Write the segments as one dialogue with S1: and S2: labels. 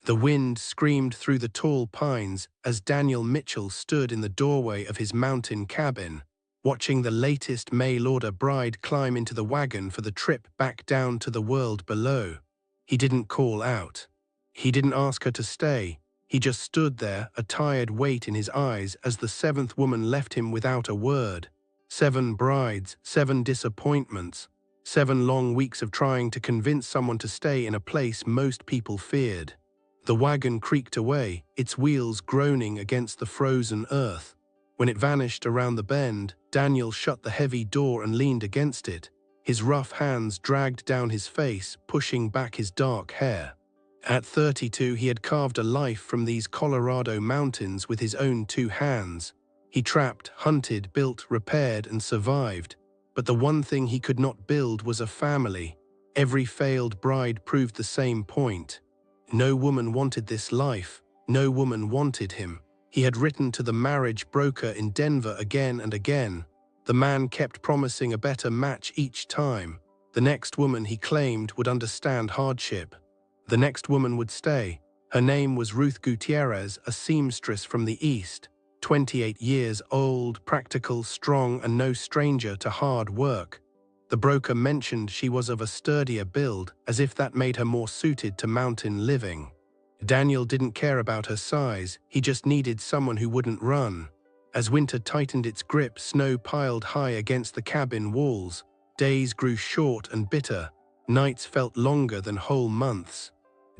S1: The wind screamed through the tall pines as Daniel Mitchell stood in the doorway of his mountain cabin, watching the latest mail-order bride climb into the wagon for the trip back down to the world below. He didn't call out. He didn't ask her to stay. He just stood there, a tired weight in his eyes as the seventh woman left him without a word. 7 brides, 7 disappointments, 7 long weeks of trying to convince someone to stay in a place most people feared. The wagon creaked away, its wheels groaning against the frozen earth. When it vanished around the bend, Daniel shut the heavy door and leaned against it. His rough hands dragged down his face, pushing back his dark hair. At 32, he had carved a life from these Colorado mountains with his own 2 hands. He trapped, hunted, built, repaired, and survived. But the one thing he could not build was a family. Every failed bride proved the same point. No woman wanted this life. No woman wanted him. He had written to the marriage broker in Denver again and again. The man kept promising a better match each time. The next woman, he claimed, would understand hardship. The next woman would stay. Her name was Ruth Gutierrez, a seamstress from the East, 28 years old, practical, strong, and no stranger to hard work. The broker mentioned she was of a sturdier build, as if that made her more suited to mountain living. Daniel didn't care about her size, he just needed someone who wouldn't run. As winter tightened its grip, snow piled high against the cabin walls. Days grew short and bitter. Nights felt longer than whole months.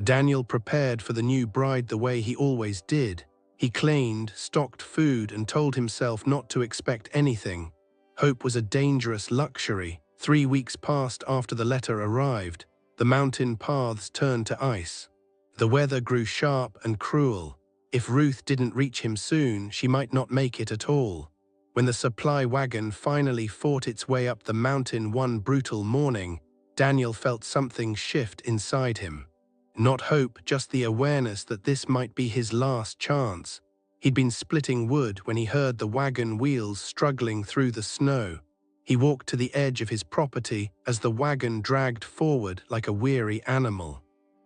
S1: Daniel prepared for the new bride the way he always did. He cleaned, stocked food, and told himself not to expect anything. Hope was a dangerous luxury. 3 weeks passed after the letter arrived. The mountain paths turned to ice. The weather grew sharp and cruel. If Ruth didn't reach him soon, she might not make it at all. When the supply wagon finally fought its way up the mountain one brutal morning, Daniel felt something shift inside him. Not hope, just the awareness that this might be his last chance. He'd been splitting wood when he heard the wagon wheels struggling through the snow. He walked to the edge of his property as the wagon dragged forward like a weary animal.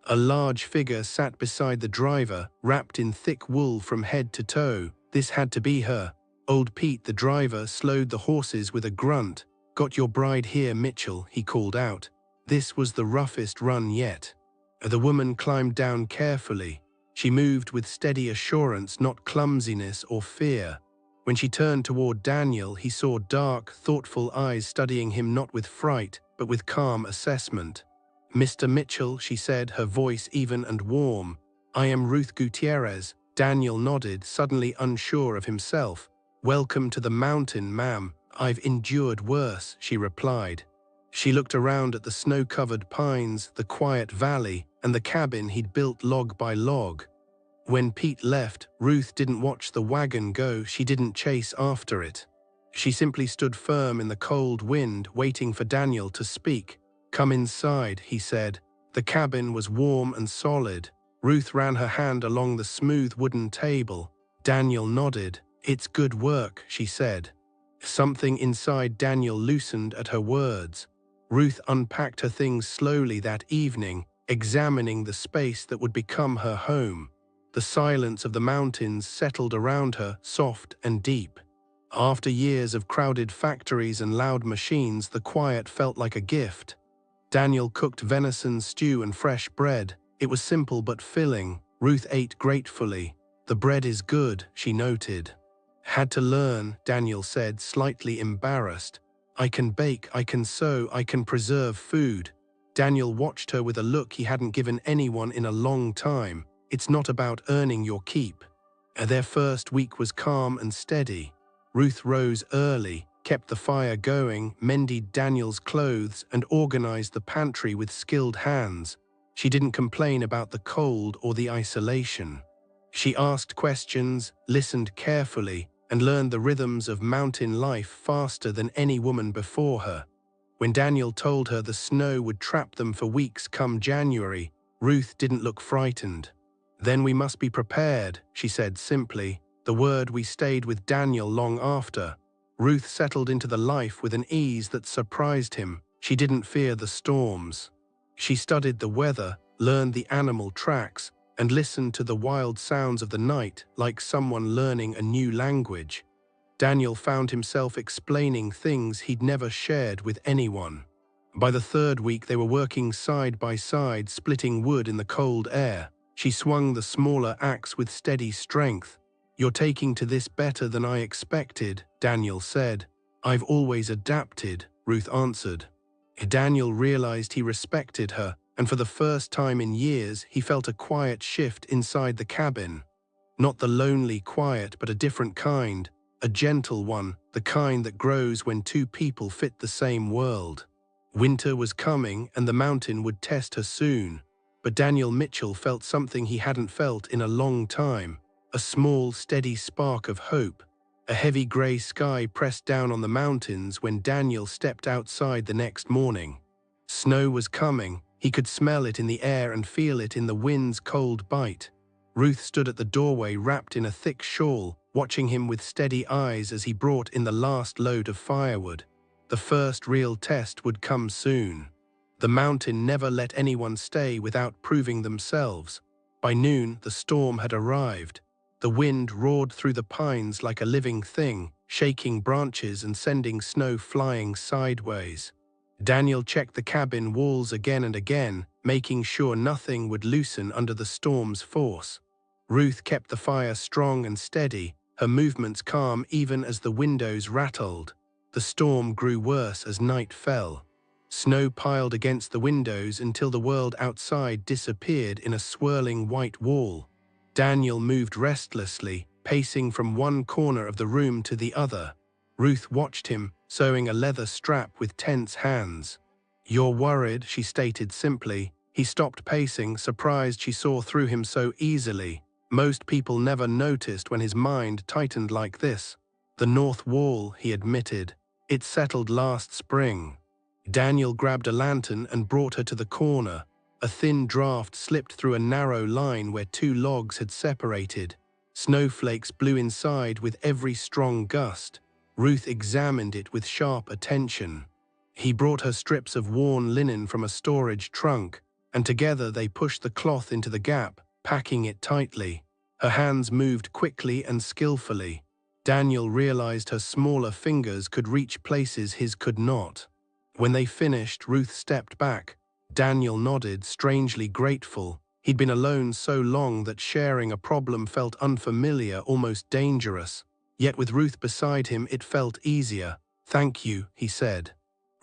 S1: A large figure sat beside the driver, wrapped in thick wool from head to toe. This had to be her. Old Pete, the driver, slowed the horses with a grunt. "Got your bride here, Mitchell," he called out. This was the roughest run yet. The woman climbed down carefully. She moved with steady assurance, not clumsiness or fear. When she turned toward Daniel, he saw dark, thoughtful eyes studying him not with fright, but with calm assessment. "Mr. Mitchell," she said, her voice even and warm. "I am Ruth Gutierrez." Daniel nodded, suddenly unsure of himself. "Welcome to the mountain, ma'am. I've endured worse," she replied. She looked around at the snow-covered pines, the quiet valley, and the cabin he'd built log by log. When Pete left, Ruth didn't watch the wagon go, she didn't chase after it. She simply stood firm in the cold wind, waiting for Daniel to speak. "Come inside," he said. The cabin was warm and solid. Ruth ran her hand along the smooth wooden table. Daniel nodded. "It's good work," she said. Something inside Daniel loosened at her words. Ruth unpacked her things slowly that evening, examining the space that would become her home. The silence of the mountains settled around her, soft and deep. After years of crowded factories and loud machines, the quiet felt like a gift. Daniel cooked venison stew and fresh bread. It was simple but filling. Ruth ate gratefully. "The bread is good," she noted. "Had to learn," Daniel said, slightly embarrassed. "I can bake, I can sew, I can preserve food." Daniel watched her with a look he hadn't given anyone in a long time. "It's not about earning your keep." Their first week was calm and steady. Ruth rose early, kept the fire going, mended Daniel's clothes, and organized the pantry with skilled hands. She didn't complain about the cold or the isolation. She asked questions, listened carefully, and learned the rhythms of mountain life faster than any woman before her. When Daniel told her the snow would trap them for weeks come January, Ruth didn't look frightened. "Then we must be prepared," she said simply, the word we stayed with Daniel long after. Ruth settled into the life with an ease that surprised him. She didn't fear the storms. She studied the weather, learned the animal tracks, and listened to the wild sounds of the night like someone learning a new language. Daniel found himself explaining things he'd never shared with anyone. By the third week, they were working side by side, splitting wood in the cold air. She swung the smaller axe with steady strength. "You're taking to this better than I expected," Daniel said. "I've always adapted," Ruth answered. Daniel realized he respected her, and for the first time in years, he felt a quiet shift inside the cabin. Not the lonely quiet, but a different kind, a gentle one, the kind that grows when two people fit the same world. Winter was coming, and the mountain would test her soon. But Daniel Mitchell felt something he hadn't felt in a long time, a small, steady spark of hope. A heavy grey sky pressed down on the mountains when Daniel stepped outside the next morning. Snow was coming. He could smell it in the air and feel it in the wind's cold bite. Ruth stood at the doorway wrapped in a thick shawl, watching him with steady eyes as he brought in the last load of firewood. The first real test would come soon. The mountain never let anyone stay without proving themselves. By noon, the storm had arrived. The wind roared through the pines like a living thing, shaking branches and sending snow flying sideways. Daniel checked the cabin walls again and again, making sure nothing would loosen under the storm's force. Ruth kept the fire strong and steady, her movements calm even as the windows rattled. The storm grew worse as night fell. Snow piled against the windows until the world outside disappeared in a swirling white wall. Daniel moved restlessly, pacing from one corner of the room to the other. Ruth watched him, sewing a leather strap with tense hands. "You're worried," she stated simply. He stopped pacing, surprised she saw through him so easily. Most people never noticed when his mind tightened like this. "The north wall," he admitted. "It settled last spring." Daniel grabbed a lantern and brought her to the corner. A thin draft slipped through a narrow line where two logs had separated. Snowflakes blew inside with every strong gust. Ruth examined it with sharp attention. He brought her strips of worn linen from a storage trunk, and together they pushed the cloth into the gap, packing it tightly. Her hands moved quickly and skillfully. Daniel realized her smaller fingers could reach places his could not. When they finished, Ruth stepped back. Daniel nodded, strangely grateful. He'd been alone so long that sharing a problem felt unfamiliar, almost dangerous. Yet with Ruth beside him, it felt easier. "Thank you," he said.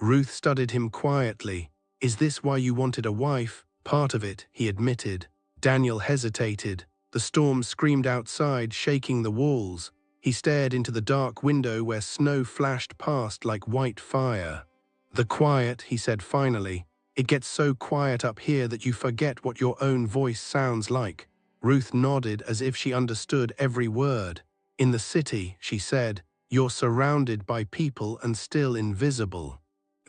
S1: Ruth studied him quietly. "Is this why you wanted a wife?" "Part of it," he admitted. Daniel hesitated. The storm screamed outside, shaking the walls. He stared into the dark window where snow flashed past like white fire. "The quiet," he said finally. "It gets so quiet up here that you forget what your own voice sounds like." Ruth nodded as if she understood every word. "In the city," she said, "you're surrounded by people and still invisible.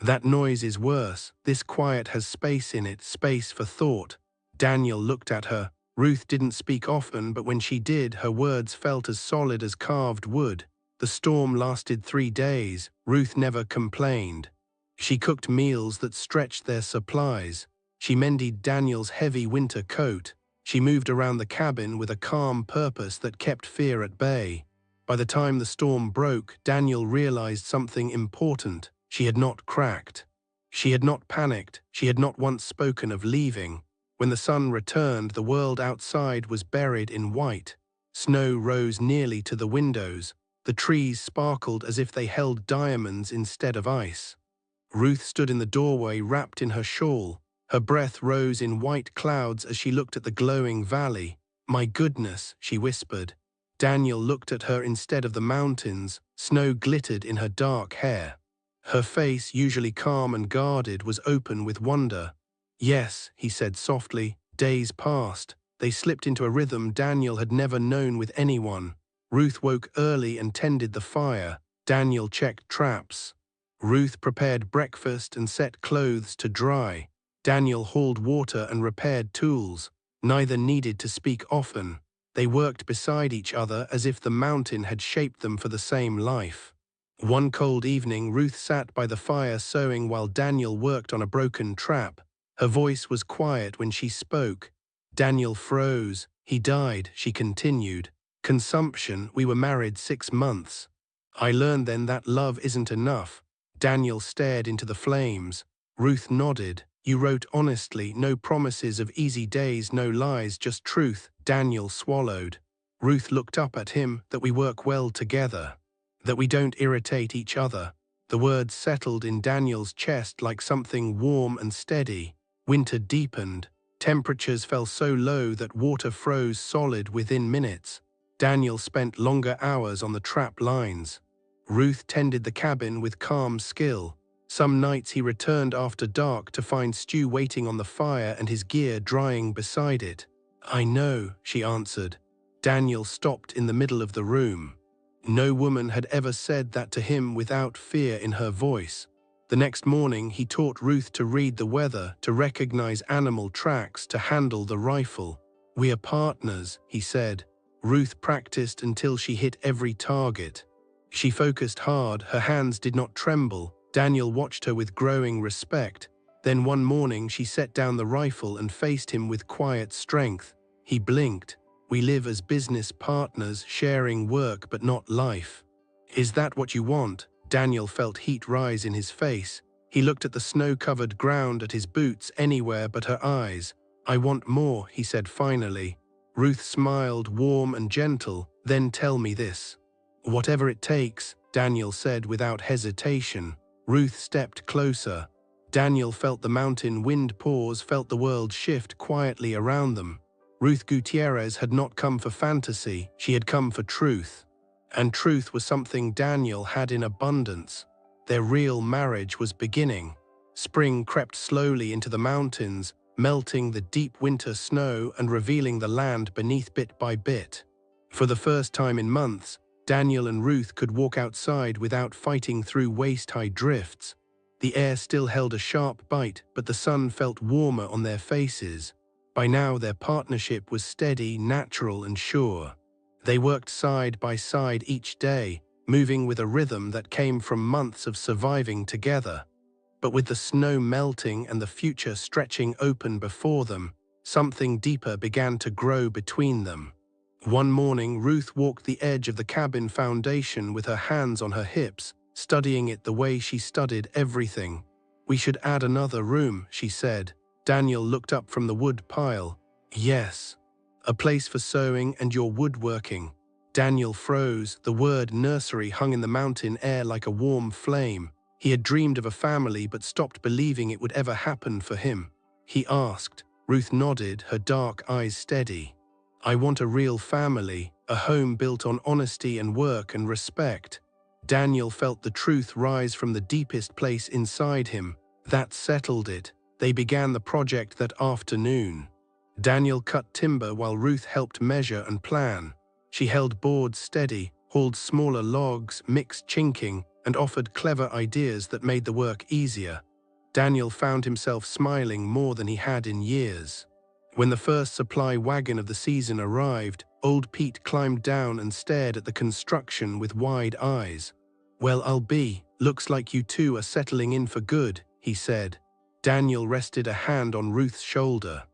S1: That noise is worse. This quiet has space in it, space for thought." Daniel looked at her. Ruth didn't speak often, but when she did, her words felt as solid as carved wood. The storm lasted 3 days. Ruth never complained. She cooked meals that stretched their supplies. She mended Daniel's heavy winter coat. She moved around the cabin with a calm purpose that kept fear at bay. By the time the storm broke, Daniel realized something important. She had not cracked. She had not panicked. She had not once spoken of leaving. When the sun returned, the world outside was buried in white. Snow rose nearly to the windows. The trees sparkled as if they held diamonds instead of ice. Ruth stood in the doorway wrapped in her shawl. Her breath rose in white clouds as she looked at the glowing valley. "My goodness," she whispered. Daniel looked at her instead of the mountains. Snow glittered in her dark hair. Her face, usually calm and guarded, was open with wonder. "Yes," he said softly. Days passed. They slipped into a rhythm Daniel had never known with anyone. Ruth woke early and tended the fire. Daniel checked traps. Ruth prepared breakfast and set clothes to dry. Daniel hauled water and repaired tools. Neither needed to speak often. They worked beside each other as if the mountain had shaped them for the same life. One cold evening, Ruth sat by the fire sewing while Daniel worked on a broken trap. Her voice was quiet when she spoke. Daniel froze. He died, she continued. Consumption, we were married 6 months. I learned then that love isn't enough. Daniel stared into the flames. Ruth nodded. You wrote honestly, no promises of easy days, no lies, just truth. Daniel swallowed. Ruth looked up at him, that we work well together. That we don't irritate each other. The words settled in Daniel's chest like something warm and steady. Winter deepened. Temperatures fell so low that water froze solid within minutes. Daniel spent longer hours on the trap lines. Ruth tended the cabin with calm skill. Some nights he returned after dark to find stew waiting on the fire and his gear drying beside it. I know, she answered. Daniel stopped in the middle of the room. No woman had ever said that to him without fear in her voice. The next morning he taught Ruth to read the weather, to recognize animal tracks, to handle the rifle. We are partners, he said. Ruth practiced until she hit every target. She focused hard, her hands did not tremble. Daniel watched her with growing respect. Then one morning she set down the rifle and faced him with quiet strength. He blinked. We live as business partners, sharing work but not life. Is that what you want? Daniel felt heat rise in his face. He looked at the snow-covered ground, at his boots, anywhere but her eyes. I want more, he said finally. Ruth smiled, warm and gentle. Then tell me this. Whatever it takes, Daniel said without hesitation. Ruth stepped closer. Daniel felt the mountain wind pause, felt the world shift quietly around them. Ruth Gutierrez had not come for fantasy, she had come for truth. And truth was something Daniel had in abundance. Their real marriage was beginning. Spring crept slowly into the mountains, melting the deep winter snow and revealing the land beneath bit by bit. For the first time in months, Daniel and Ruth could walk outside without fighting through waist-high drifts. The air still held a sharp bite, but the sun felt warmer on their faces. By now their partnership was steady, natural and sure. They worked side by side each day, moving with a rhythm that came from months of surviving together. But with the snow melting and the future stretching open before them, something deeper began to grow between them. One morning, Ruth walked the edge of the cabin foundation with her hands on her hips, studying it the way she studied everything. We should add another room, she said. Daniel looked up from the wood pile. Yes. A place for sewing and your woodworking. Daniel froze. The word nursery hung in the mountain air like a warm flame. He had dreamed of a family but stopped believing it would ever happen for him. He asked. Ruth nodded, her dark eyes steady. I want a real family, a home built on honesty and work and respect. Daniel felt the truth rise from the deepest place inside him. That settled it. They began the project that afternoon. Daniel cut timber while Ruth helped measure and plan. She held boards steady, hauled smaller logs, mixed chinking, and offered clever ideas that made the work easier. Daniel found himself smiling more than he had in years. When the first supply wagon of the season arrived, old Pete climbed down and stared at the construction with wide eyes. Well, looks like you two are settling in for good, he said. Daniel rested a hand on Ruth's shoulder.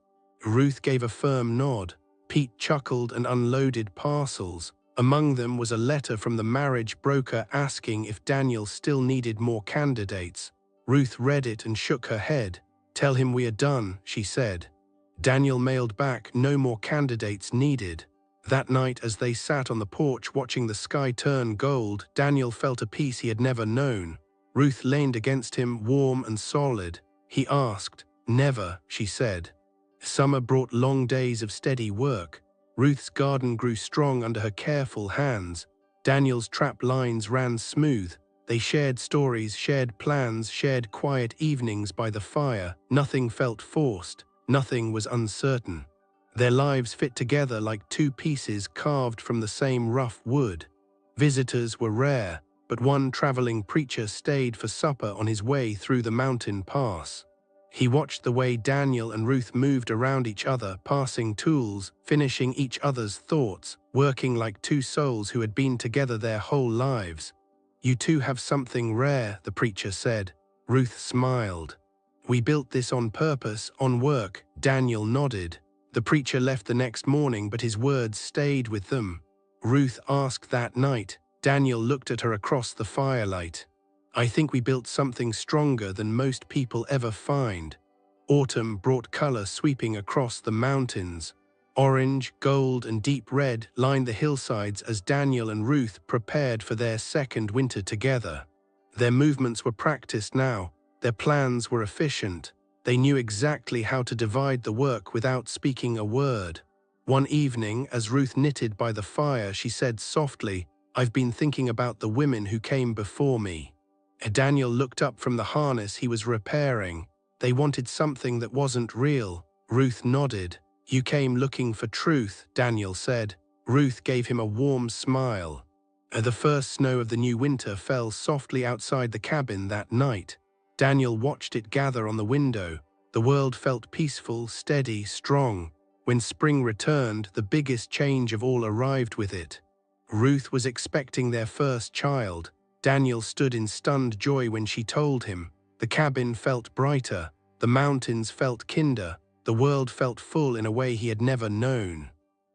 S1: Ruth gave a firm nod. Pete chuckled and unloaded parcels. Among them was a letter from the marriage broker asking if Daniel still needed more candidates. Ruth read it and shook her head. Tell him we are done, she said. Daniel mailed back, no more candidates needed. That night, as they sat on the porch watching the sky turn gold, Daniel felt a peace he had never known. Ruth leaned against him, warm and solid. He asked. Never, she said. Summer brought long days of steady work. Ruth's garden grew strong under her careful hands. Daniel's trap lines ran smooth. They shared stories, shared plans, shared quiet evenings by the fire. Nothing felt forced. Nothing was uncertain. Their lives fit together like two pieces carved from the same rough wood. Visitors were rare, but one traveling preacher stayed for supper on his way through the mountain pass. He watched the way Daniel and Ruth moved around each other, passing tools, finishing each other's thoughts, working like two souls who had been together their whole lives. You two have something rare, the preacher said. Ruth smiled. We built this on purpose, on work. Daniel nodded. The preacher left the next morning, but his words stayed with them. Ruth asked that night. Daniel looked at her across the firelight. I think we built something stronger than most people ever find. Autumn brought color sweeping across the mountains. Orange, gold, and deep red lined the hillsides as Daniel and Ruth prepared for their second winter together. Their movements were practiced now. Their plans were efficient. They knew exactly how to divide the work without speaking a word. One evening, as Ruth knitted by the fire, she said softly, "I've been thinking about the women who came before me." Daniel looked up from the harness he was repairing. They wanted something that wasn't real. Ruth nodded. "You came looking for truth," Daniel said. Ruth gave him a warm smile. The first snow of the new winter fell softly outside the cabin that night. Daniel watched it gather on the window. The world felt peaceful, steady, strong. When spring returned, the biggest change of all arrived with it. Ruth was expecting their first child. Daniel stood in stunned joy when she told him. The cabin felt brighter. The mountains felt kinder. The world felt full in a way he had never known.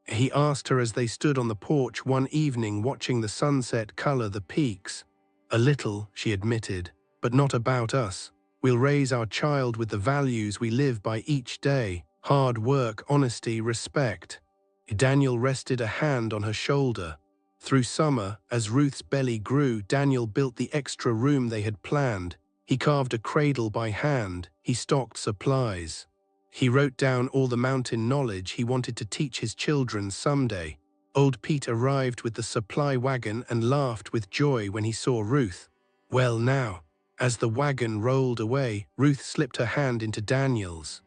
S1: He asked her as they stood on the porch one evening watching the sunset color the peaks. "A little," she admitted, "but not about us. We'll raise our child with the values we live by each day. Hard work, honesty, respect." Daniel rested a hand on her shoulder. Through summer, as Ruth's belly grew, Daniel built the extra room they had planned. He carved a cradle by hand. He stocked supplies. He wrote down all the mountain knowledge he wanted to teach his children someday. Old Pete arrived with the supply wagon and laughed with joy when he saw Ruth. "Well now." As the wagon rolled away, Ruth slipped her hand into Daniel's.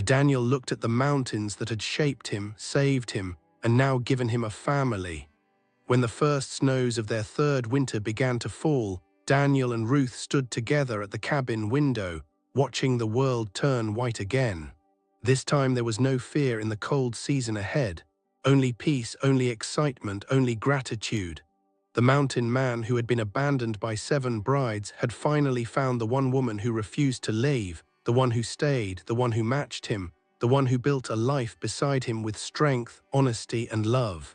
S1: Daniel looked at the mountains that had shaped him, saved him, and now given him a family. When the first snows of their third winter began to fall, Daniel and Ruth stood together at the cabin window, watching the world turn white again. This time there was no fear in the cold season ahead. Only peace, only excitement, only gratitude. The mountain man who had been abandoned by 7 brides had finally found the one woman who refused to leave, the one who stayed, the one who matched him, the one who built a life beside him with strength, honesty, and love.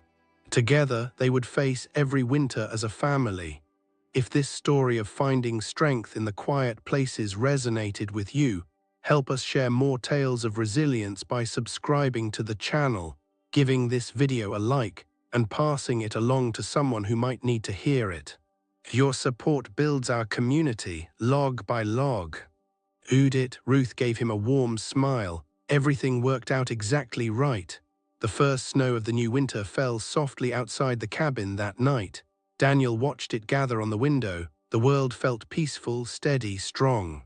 S1: Together, they would face every winter as a family. If this story of finding strength in the quiet places resonated with you, help us share more tales of resilience by subscribing to the channel, giving this video a like, and passing it along to someone who might need to hear it. Your support builds our community, log by log. Udit, Ruth gave him a warm smile. Everything worked out exactly right. The first snow of the new winter fell softly outside the cabin that night. Daniel watched it gather on the window. The world felt peaceful, steady, strong.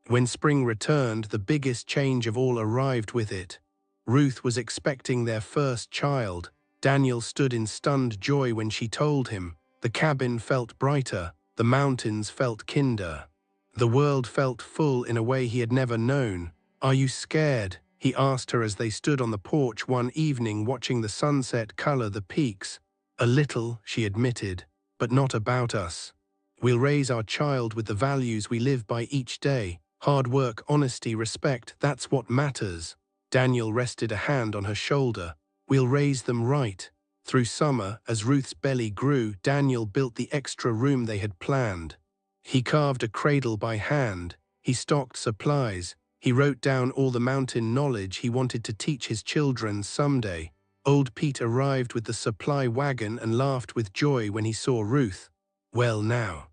S1: When spring returned, the biggest change of all arrived with it. Ruth was expecting their first child. Daniel stood in stunned joy when she told him. The cabin felt brighter. The mountains felt kinder. The world felt full in a way he had never known. "Are you scared?" he asked her as they stood on the porch one evening watching the sunset color the peaks. "A little," she admitted, "but not about us. We'll raise our child with the values we live by each day. Hard work, honesty, respect, that's what matters." Daniel rested a hand on her shoulder. "We'll raise them right." Through summer, as Ruth's belly grew, Daniel built the extra room they had planned. He carved a cradle by hand. He stocked supplies. He wrote down all the mountain knowledge he wanted to teach his children someday. Old Pete arrived with the supply wagon and laughed with joy when he saw Ruth. "Well now.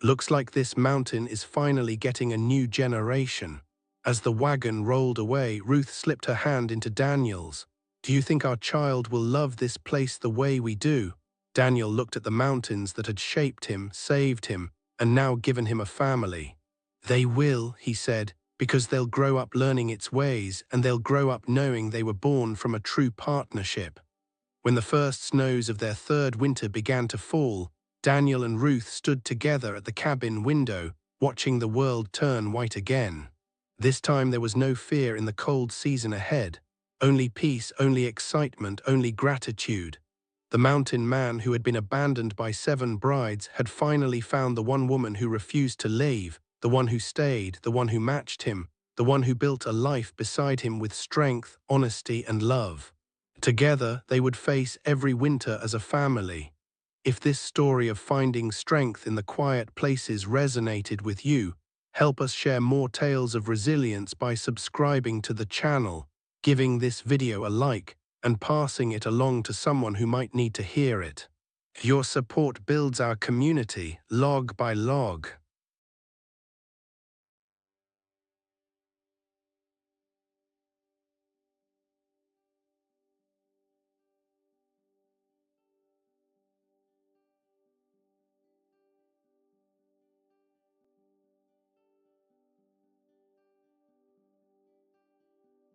S1: Looks like this mountain is finally getting a new generation." As the wagon rolled away, Ruth slipped her hand into Daniel's. "Do you think our child will love this place the way we do?" Daniel looked at the mountains that had shaped him, saved him, and now given him a family. "They will," he said, "because they'll grow up learning its ways, and they'll grow up knowing they were born from a true partnership." When the first snows of their third winter began to fall, Daniel and Ruth stood together at the cabin window, watching the world turn white again. This time there was no fear in the cold season ahead. Only peace, only excitement, only gratitude. The mountain man who had been abandoned by 7 brides had finally found the one woman who refused to leave, the one who stayed, the one who matched him, the one who built a life beside him with strength, honesty, and love. Together, they would face every winter as a family. If this story of finding strength in the quiet places resonated with you, help us share more tales of resilience by subscribing to the channel, giving this video a like, and passing it along to someone who might need to hear it. Your support builds our community, log by log.